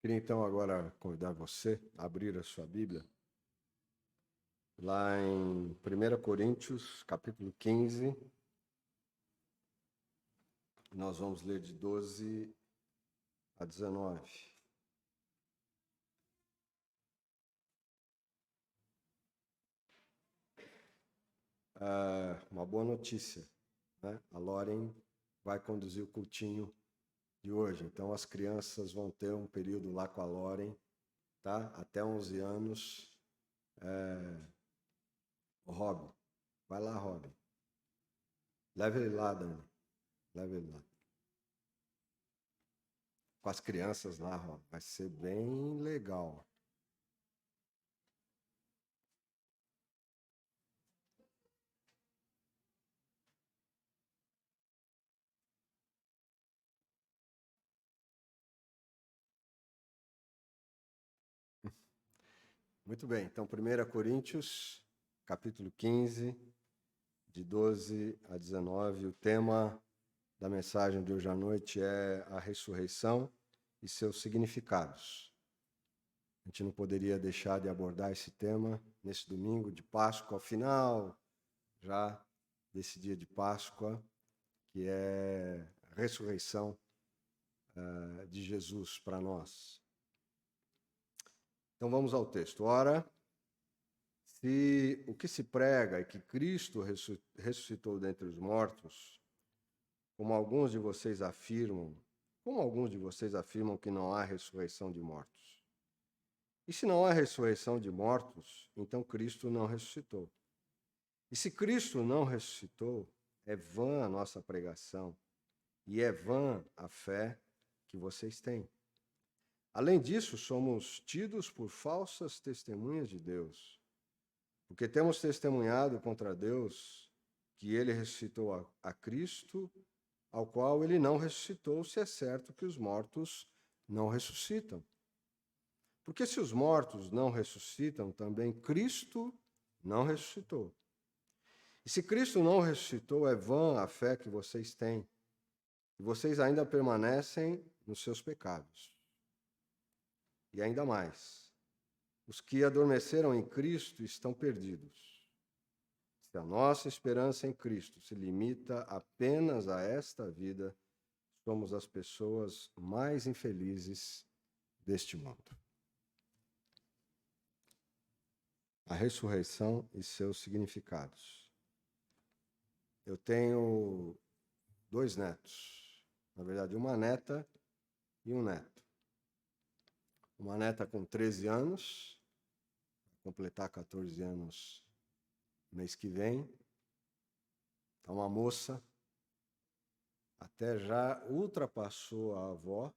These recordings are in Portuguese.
Queria então agora convidar você a abrir a sua Bíblia lá em 1 Coríntios, capítulo 15. Nós vamos ler de 12 a 19. Uma boa notícia, né? A Lauren vai conduzir o cultinho de hoje. Então as crianças vão ter um período lá com a Lauren, tá? Até 11 anos. O Robin, vai lá, Robin. Leve ele lá, Dani. Leve ele lá. Com as crianças lá, Robin. Vai ser bem legal. Muito bem, então 1 Coríntios, capítulo 15, de 12 a 19. O tema da mensagem de hoje à noite é a ressurreição e seus significados. A gente não poderia deixar de abordar esse tema nesse domingo de Páscoa, ao final já desse dia de Páscoa, que é a ressurreição de Jesus para nós. Então vamos ao texto. Ora, se o que se prega é que Cristo ressuscitou dentre os mortos, como alguns de vocês afirmam que não há ressurreição de mortos. E se não há ressurreição de mortos, então Cristo não ressuscitou. E se Cristo não ressuscitou, é vã a nossa pregação e é vã a fé que vocês têm. Além disso, somos tidos por falsas testemunhas de Deus, porque temos testemunhado contra Deus que ele ressuscitou a Cristo, ao qual ele não ressuscitou, se é certo que os mortos não ressuscitam. Porque se os mortos não ressuscitam, também Cristo não ressuscitou. E se Cristo não ressuscitou, é vã a fé que vocês têm, e vocês ainda permanecem nos seus pecados. E ainda mais, os que adormeceram em Cristo estão perdidos. Se a nossa esperança em Cristo se limita apenas a esta vida, somos as pessoas mais infelizes deste mundo. A ressurreição e seus significados. Eu tenho 2 netos, na verdade, uma neta e um neto. Uma neta com 13 anos, vai completar 14 anos mês que vem. É uma moça, até já ultrapassou a avó,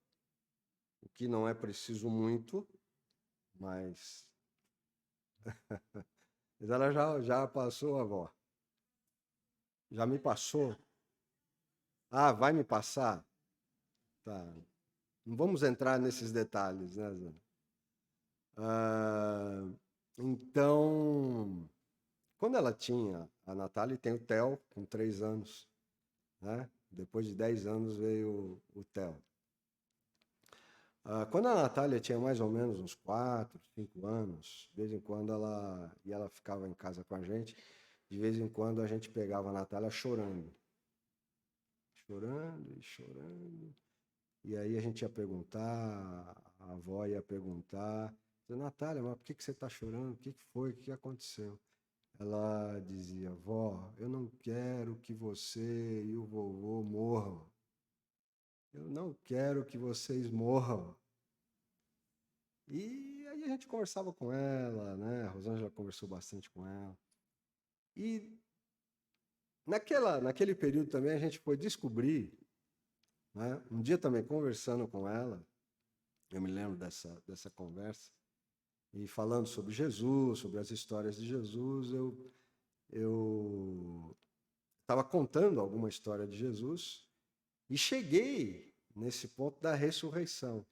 o que não é preciso muito, mas ela já passou a avó. Já me passou? Ah, vai me passar? Tá. Não vamos entrar nesses detalhes, né, Zé? Então, quando ela tinha, a Natália tem o Theo, com 3 anos, né? Depois de 10 anos veio o Theo. Quando a Natália tinha mais ou menos uns 4, 5 anos, de vez em quando ela ficava em casa com a gente, de vez em quando a gente pegava a Natália chorando. Chorando e chorando. E aí a gente ia perguntar, a avó ia perguntar, Natália, mas por que você está chorando? O que foi? O que aconteceu? Ela dizia, vó, eu não quero que você e o vovô morram. Eu não quero que vocês morram. E aí a gente conversava com ela, né? A Rosângela conversou bastante com ela. E naquele período também a gente foi descobrir, né? Um dia também conversando com ela, eu me lembro dessa conversa, e falando sobre Jesus, sobre as histórias de Jesus, eu estava contando alguma história de Jesus e cheguei nesse ponto da ressurreição.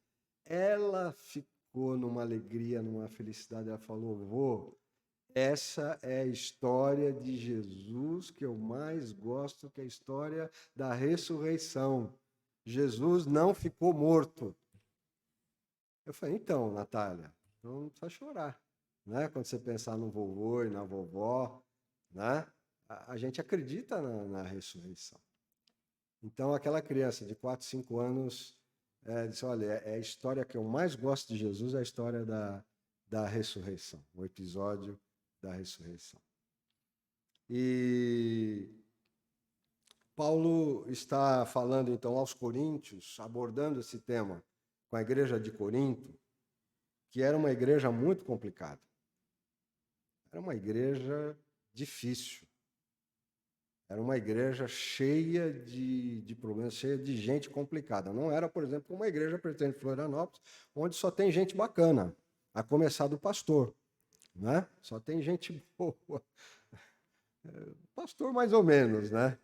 Ela ficou numa alegria, numa felicidade, ela falou, vô, essa é a história de Jesus que eu mais gosto, que é a história da ressurreição. Jesus não ficou morto. Eu falei, então, Natália, não precisa chorar, né? Quando você pensar no vovô e na vovó, né? A gente acredita na ressurreição. Então, aquela criança de 4, 5 anos disse, olha, é a história que eu mais gosto de Jesus, é a história da ressurreição, o episódio da ressurreição. E Paulo está falando, então, aos Coríntios, abordando esse tema com a igreja de Corinto, que era uma igreja muito complicada. Era uma igreja difícil. Era uma igreja cheia de problemas, cheia de gente complicada. Não era, por exemplo, uma igreja presente em Florianópolis, onde só tem gente bacana, a começar do pastor. Né? Só tem gente boa. Pastor mais ou menos, né?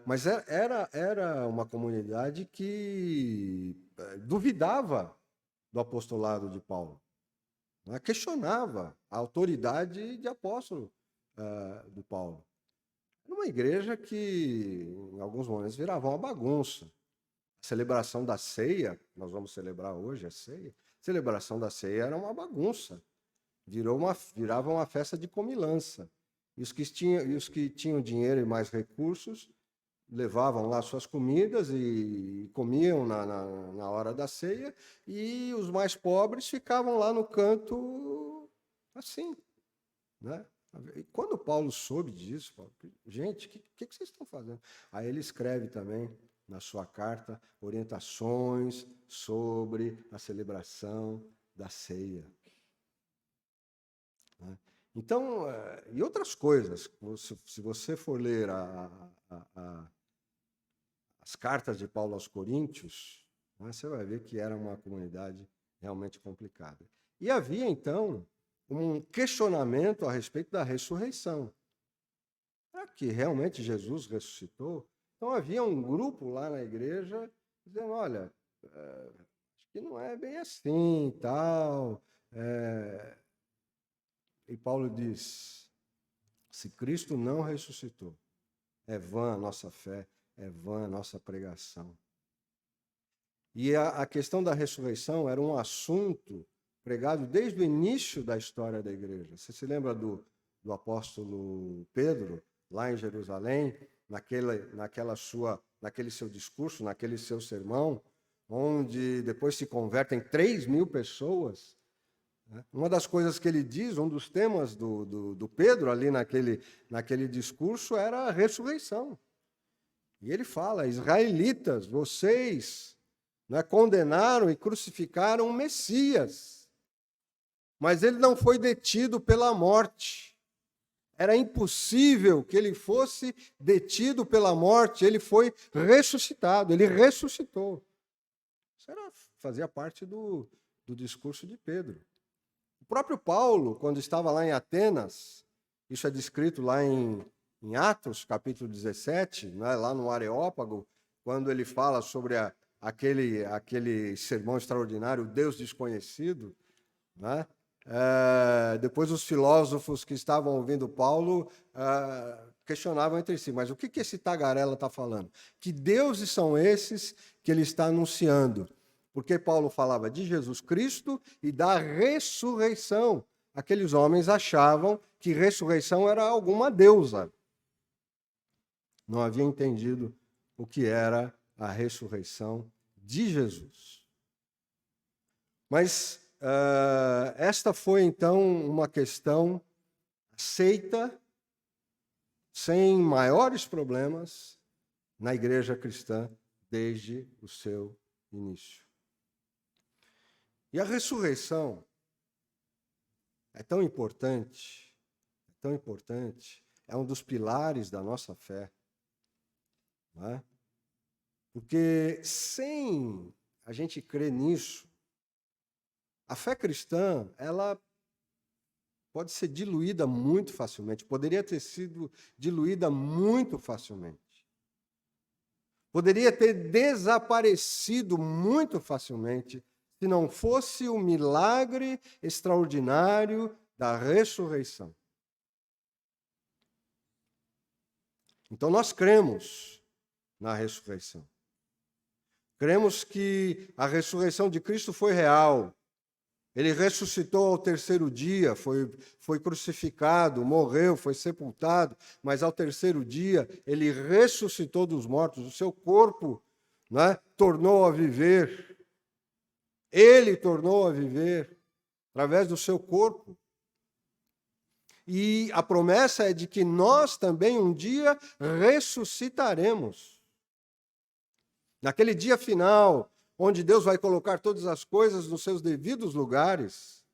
Mas era uma comunidade que duvidava do apostolado de Paulo, né? Questionava a autoridade de apóstolo do Paulo. Era uma igreja que, em alguns momentos, virava uma bagunça. A celebração da ceia, nós vamos celebrar hoje a ceia, a celebração da ceia era uma bagunça. Virava uma festa de comilança. E os que tinham dinheiro e mais recursos levavam lá suas comidas e comiam na hora da ceia, e os mais pobres ficavam lá no canto assim, né? E quando Paulo soube disso, Paulo, gente, o que vocês estão fazendo? Aí ele escreve também na sua carta orientações sobre a celebração da ceia. Né? Então, e outras coisas, se você for ler as cartas de Paulo aos Coríntios, né, você vai ver que era uma comunidade realmente complicada. E havia, então, um questionamento a respeito da ressurreição. Será que realmente Jesus ressuscitou? Então havia um grupo lá na igreja dizendo, olha, acho que não é bem assim, tal. E Paulo diz, se Cristo não ressuscitou, é vã a nossa fé, é vã a nossa pregação. E a questão da ressurreição era um assunto pregado desde o início da história da igreja. Você se lembra do apóstolo Pedro, lá em Jerusalém, naquele seu discurso, naquele seu sermão, onde depois se convertem 3.000 pessoas? Uma das coisas que ele diz, um dos temas do Pedro ali naquele discurso era a ressurreição. E ele fala, israelitas, vocês condenaram e crucificaram o Messias, mas ele não foi detido pela morte. Era impossível que ele fosse detido pela morte, ele foi ressuscitado, ele ressuscitou. Isso fazia parte do discurso de Pedro. O próprio Paulo, quando estava lá em Atenas, isso é descrito lá em Atos, capítulo 17, né, lá no Areópago, quando ele fala sobre aquele sermão extraordinário, o Deus desconhecido, né? Depois os filósofos que estavam ouvindo Paulo questionavam entre si, mas o que esse tagarela está falando? Que deuses são esses que ele está anunciando? Porque Paulo falava de Jesus Cristo e da ressurreição. Aqueles homens achavam que ressurreição era alguma deusa. Não haviam entendido o que era a ressurreição de Jesus. Mas esta foi, então, uma questão aceita, sem maiores problemas, na igreja cristã desde o seu início. E a ressurreição é tão importante, é um dos pilares da nossa fé, não é? Porque sem a gente crer nisso, a fé cristã, ela pode ser diluída muito facilmente, poderia ter sido diluída muito facilmente. Poderia ter desaparecido muito facilmente se não fosse o milagre extraordinário da ressurreição. Então nós cremos na ressurreição. Cremos que a ressurreição de Cristo foi real. Ele ressuscitou ao terceiro dia, foi crucificado, morreu, foi sepultado, mas ao terceiro dia ele ressuscitou dos mortos, o seu corpo, né, tornou a viver. Ele tornou a viver através do seu corpo. E a promessa é de que nós também um dia ressuscitaremos. Naquele dia final, onde Deus vai colocar todas as coisas nos seus devidos lugares,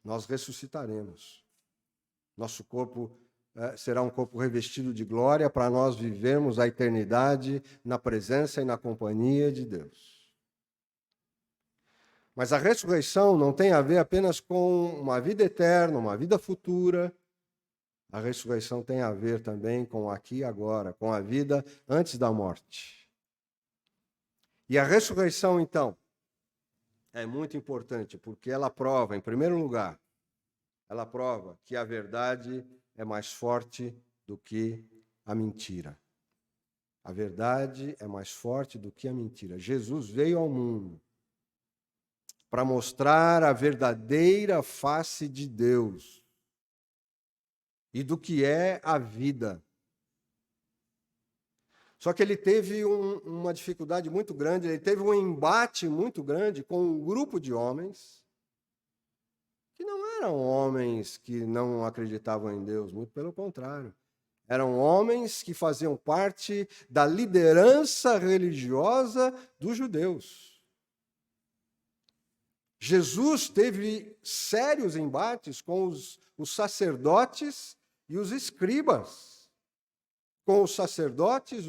nós ressuscitaremos. Nosso corpo será um corpo revestido de glória para nós vivermos a eternidade na presença e na companhia de Deus. Mas a ressurreição não tem a ver apenas com uma vida eterna, uma vida futura. A ressurreição tem a ver também com aqui e agora, com a vida antes da morte. E a ressurreição, então, é muito importante, porque ela prova, em primeiro lugar, ela prova que a verdade é mais forte do que a mentira. A verdade é mais forte do que a mentira. Jesus veio ao mundo para mostrar a verdadeira face de Deus e do que é a vida. Só que ele teve uma dificuldade muito grande, ele teve um embate muito grande com um grupo de homens que não eram homens que não acreditavam em Deus, muito pelo contrário. Eram homens que faziam parte da liderança religiosa dos judeus. Jesus teve sérios embates com os sacerdotes e os escribas, com os sacerdotes,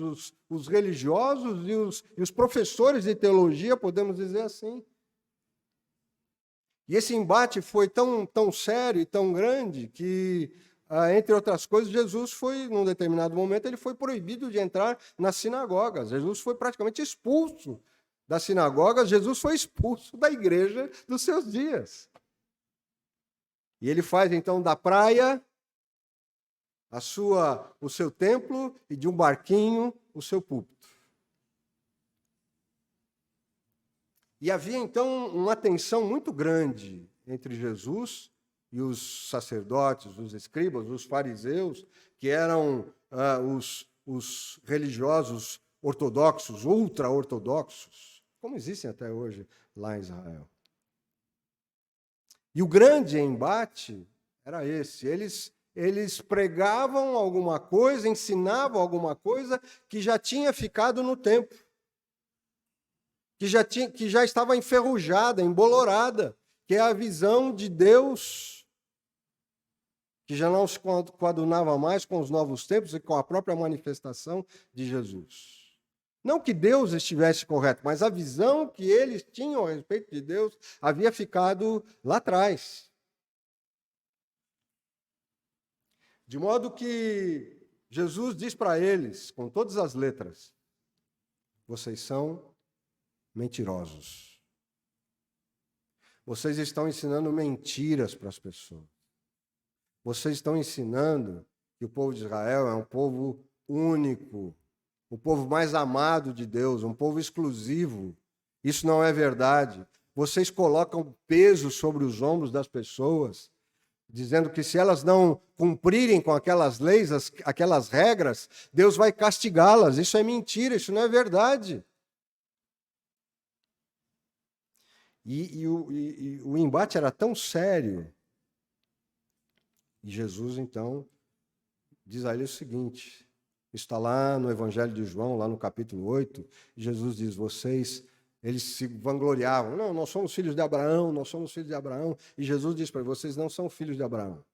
os religiosos e os professores de teologia, podemos dizer assim. E esse embate foi tão sério e tão grande que, entre outras coisas, Jesus foi, num determinado momento, ele foi proibido de entrar nas sinagogas. Jesus foi praticamente expulso das sinagogas, Jesus foi expulso da igreja dos seus dias. E ele faz, então, da praia o seu templo e de um barquinho o seu púlpito. E havia, então, uma tensão muito grande entre Jesus e os sacerdotes, os escribas, os fariseus, que eram os religiosos ortodoxos, ultra-ortodoxos, como existem até hoje lá em Israel. E o grande embate era esse. Eles pregavam alguma coisa, ensinavam alguma coisa que já tinha ficado no tempo, que já estava enferrujada, embolorada, que é a visão de Deus, que já não se coadunava mais com os novos tempos e com a própria manifestação de Jesus. Não que Deus estivesse correto, mas a visão que eles tinham a respeito de Deus havia ficado lá atrás. De modo que Jesus diz para eles, com todas as letras, vocês são mentirosos. Vocês estão ensinando mentiras para as pessoas. Vocês estão ensinando que o povo de Israel é um povo único, o povo mais amado de Deus, um povo exclusivo. Isso não é verdade. Vocês colocam peso sobre os ombros das pessoas, dizendo que se elas não cumprirem com aquelas leis, aquelas regras, Deus vai castigá-las. Isso é mentira, isso não é verdade. E o embate era tão sério. E Jesus, então, diz a ele o seguinte, está lá no Evangelho de João, lá no capítulo 8, Jesus diz, eles se vangloriavam, não, nós somos filhos de Abraão, nós somos filhos de Abraão. E Jesus diz para eles, vocês não são filhos de Abraão.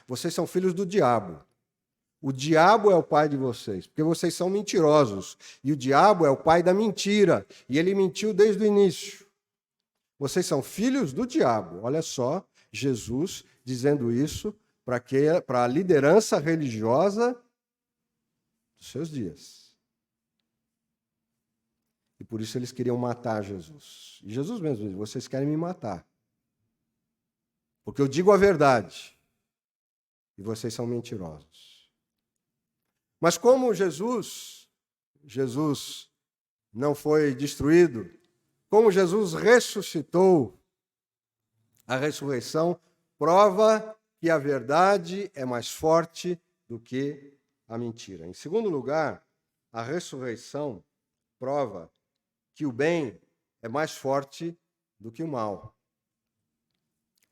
Vocês são filhos do diabo. O diabo é o pai de vocês, porque vocês são mentirosos. E o diabo é o pai da mentira. E ele mentiu desde o início. Vocês são filhos do diabo. Olha só, Jesus dizendo isso para a liderança religiosa dos seus dias. E por isso eles queriam matar Jesus. E Jesus mesmo disse, vocês querem me matar. Porque eu digo a verdade. E vocês são mentirosos. Mas como Jesus não foi destruído, como Jesus ressuscitou, a ressurreição prova que a verdade é mais forte do que a mentira. Em segundo lugar, a ressurreição prova que o bem é mais forte do que o mal.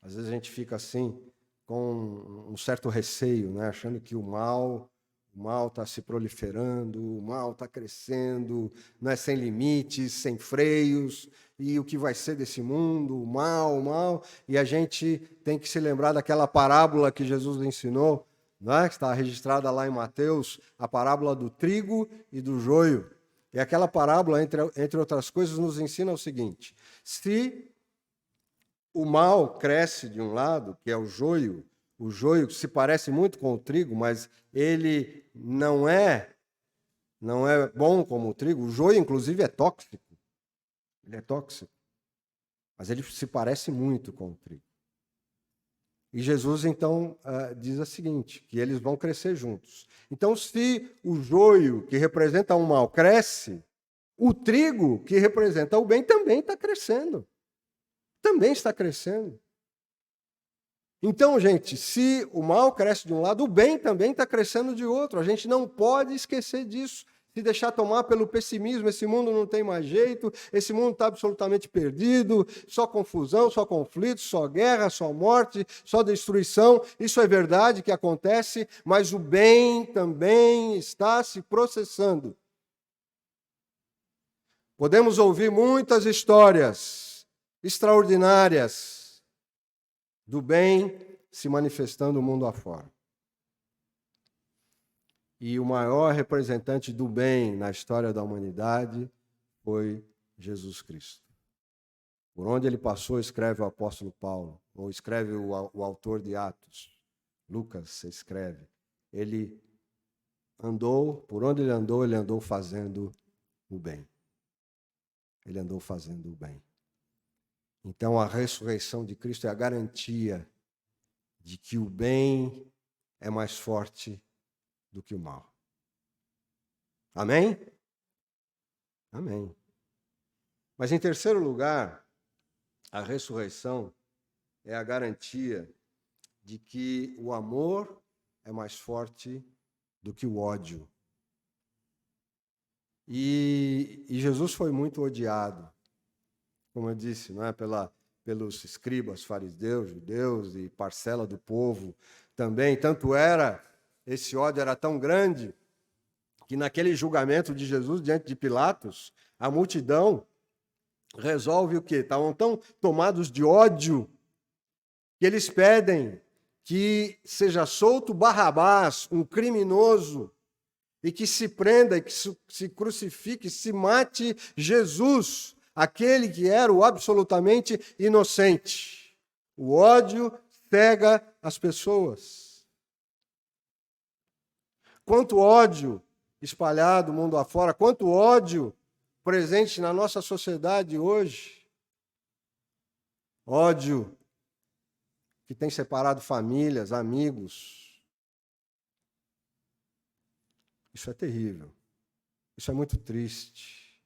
Às vezes a gente fica assim, com um certo receio, né? Achando que o mal está se proliferando, o mal está crescendo, não é sem limites, sem freios, e o que vai ser desse mundo, o mal, e a gente tem que se lembrar daquela parábola que Jesus ensinou, né? Que está registrada lá em Mateus, a parábola do trigo e do joio. E aquela parábola, entre outras coisas, nos ensina o seguinte: se o mal cresce de um lado, que é o joio se parece muito com o trigo, mas ele não é bom como o trigo. O joio, inclusive, é tóxico. Ele é tóxico. Mas ele se parece muito com o trigo. E Jesus, então, diz o seguinte, que eles vão crescer juntos. Então, se o joio, que representa o mal, cresce, o trigo, que representa o bem, também está crescendo. Também está crescendo. Então, gente, se o mal cresce de um lado, o bem também está crescendo de outro. A gente não pode esquecer disso. Se deixar tomar pelo pessimismo, esse mundo não tem mais jeito, esse mundo está absolutamente perdido, só confusão, só conflito, só guerra, só morte, só destruição. Isso é verdade que acontece, mas o bem também está se processando. Podemos ouvir muitas histórias extraordinárias do bem se manifestando no mundo afora. E o maior representante do bem na história da humanidade foi Jesus Cristo. Por onde ele passou, escreve o apóstolo Paulo, ou escreve o autor de Atos, Lucas escreve. Ele andou, por onde ele andou fazendo o bem. Ele andou fazendo o bem. Então, a ressurreição de Cristo é a garantia de que o bem é mais forte do que o mal. Amém? Amém. Mas, em terceiro lugar, a ressurreição é a garantia de que o amor é mais forte do que o ódio. E Jesus foi muito odiado, como eu disse, não é? Pelos escribas, fariseus, judeus e parcela do povo também. Tanto era, esse ódio era tão grande, que naquele julgamento de Jesus diante de Pilatos, a multidão resolve o quê? Estavam tão tomados de ódio que eles pedem que seja solto Barrabás, um criminoso, e que se prenda, e que se crucifique, se mate Jesus, aquele que era o absolutamente inocente. O ódio cega as pessoas. Quanto ódio espalhado mundo afora, quanto ódio presente na nossa sociedade hoje. Ódio que tem separado famílias, amigos. Isso é terrível. Isso é muito triste.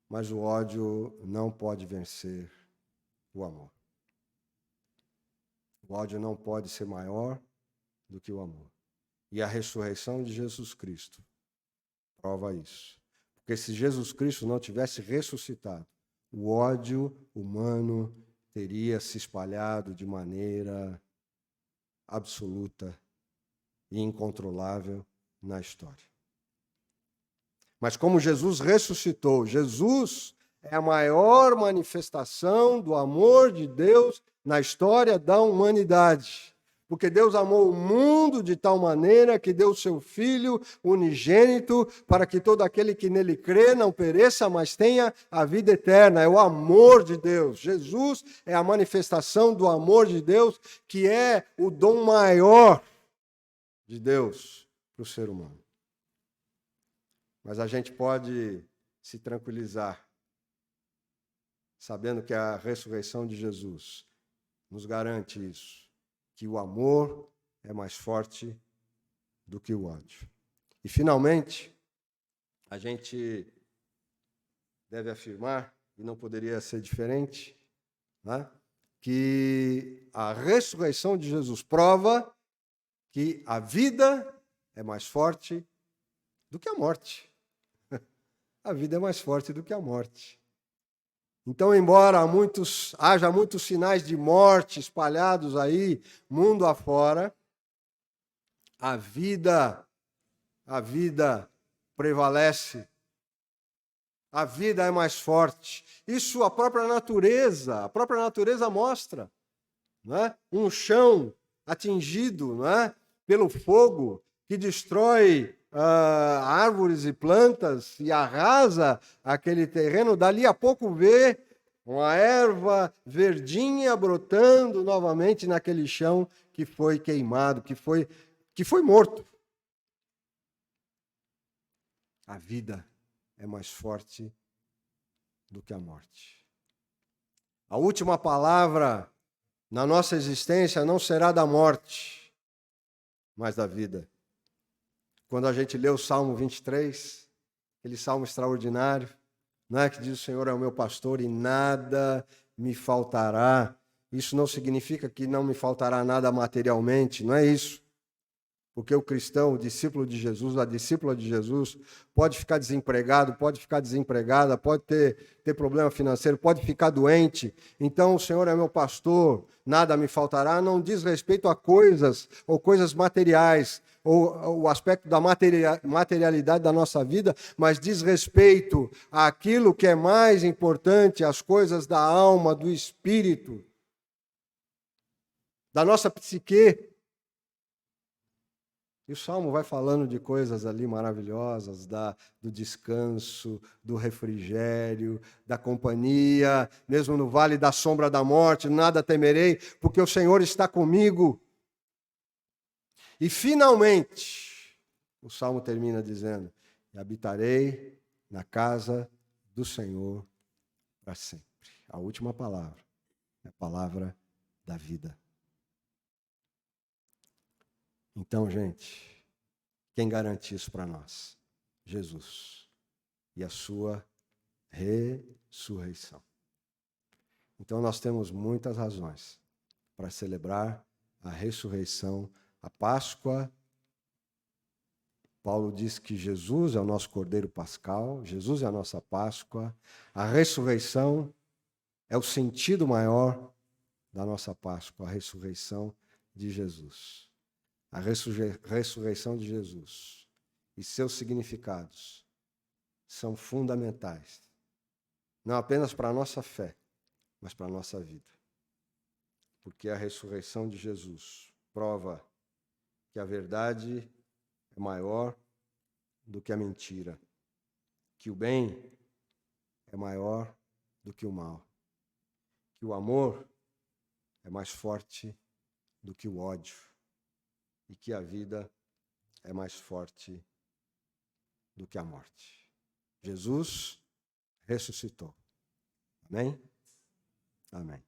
Mas o ódio não pode vencer o amor. O ódio não pode ser maior do que o amor. E a ressurreição de Jesus Cristo prova isso. Porque se Jesus Cristo não tivesse ressuscitado, o ódio humano teria se espalhado de maneira absoluta e incontrolável na história. Mas como Jesus ressuscitou, Jesus é a maior manifestação do amor de Deus na história da humanidade. Porque Deus amou o mundo de tal maneira que deu o seu Filho unigênito para que todo aquele que nele crê não pereça, mas tenha a vida eterna. É o amor de Deus. Jesus é a manifestação do amor de Deus, que é o dom maior de Deus para o ser humano. Mas a gente pode se tranquilizar, sabendo que a ressurreição de Jesus nos garante isso. Que o amor é mais forte do que o ódio. E, finalmente, a gente deve afirmar, e não poderia ser diferente, né, que a ressurreição de Jesus prova que a vida é mais forte do que a morte. A vida é mais forte do que a morte. Então, embora haja muitos sinais de morte espalhados aí, mundo afora, a vida prevalece. A vida é mais forte. Isso a própria natureza mostra. Não é? Um chão atingido, não é? Pelo fogo que destrói árvores e plantas e arrasa aquele terreno, dali a pouco vê uma erva verdinha brotando novamente naquele chão que foi queimado, que foi morto. A vida é mais forte do que a morte. A última palavra na nossa existência não será da morte, mas da vida. Quando a gente lê o Salmo 23, aquele salmo extraordinário, não é, que diz: o Senhor é o meu pastor e nada me faltará. Isso não significa que não me faltará nada materialmente, não é isso. Porque o cristão, o discípulo de Jesus, a discípula de Jesus, pode ficar desempregado, pode ficar desempregada, pode ter problema financeiro, pode ficar doente. Então, o Senhor é meu pastor, nada me faltará. Não diz respeito a coisas ou coisas materiais, ou o aspecto da materialidade da nossa vida, mas diz respeito àquilo que é mais importante, às coisas da alma, do espírito, da nossa psique. E o Salmo vai falando de coisas ali maravilhosas, do descanso, do refrigério, da companhia, mesmo no vale da sombra da morte, nada temerei, porque o Senhor está comigo. E finalmente, o Salmo termina dizendo: e habitarei na casa do Senhor para sempre. A última palavra é a palavra da vida. Então, gente, quem garante isso para nós? Jesus e a sua ressurreição. Então, nós temos muitas razões para celebrar a ressurreição, a Páscoa. Paulo diz que Jesus é o nosso Cordeiro Pascal, Jesus é a nossa Páscoa. A ressurreição é o sentido maior da nossa Páscoa, a ressurreição de Jesus. A ressurreição de Jesus e seus significados são fundamentais, não apenas para a nossa fé, mas para a nossa vida. Porque a ressurreição de Jesus prova que a verdade é maior do que a mentira, que o bem é maior do que o mal, que o amor é mais forte do que o ódio, e que a vida é mais forte do que a morte. Jesus ressuscitou. Amém? Amém.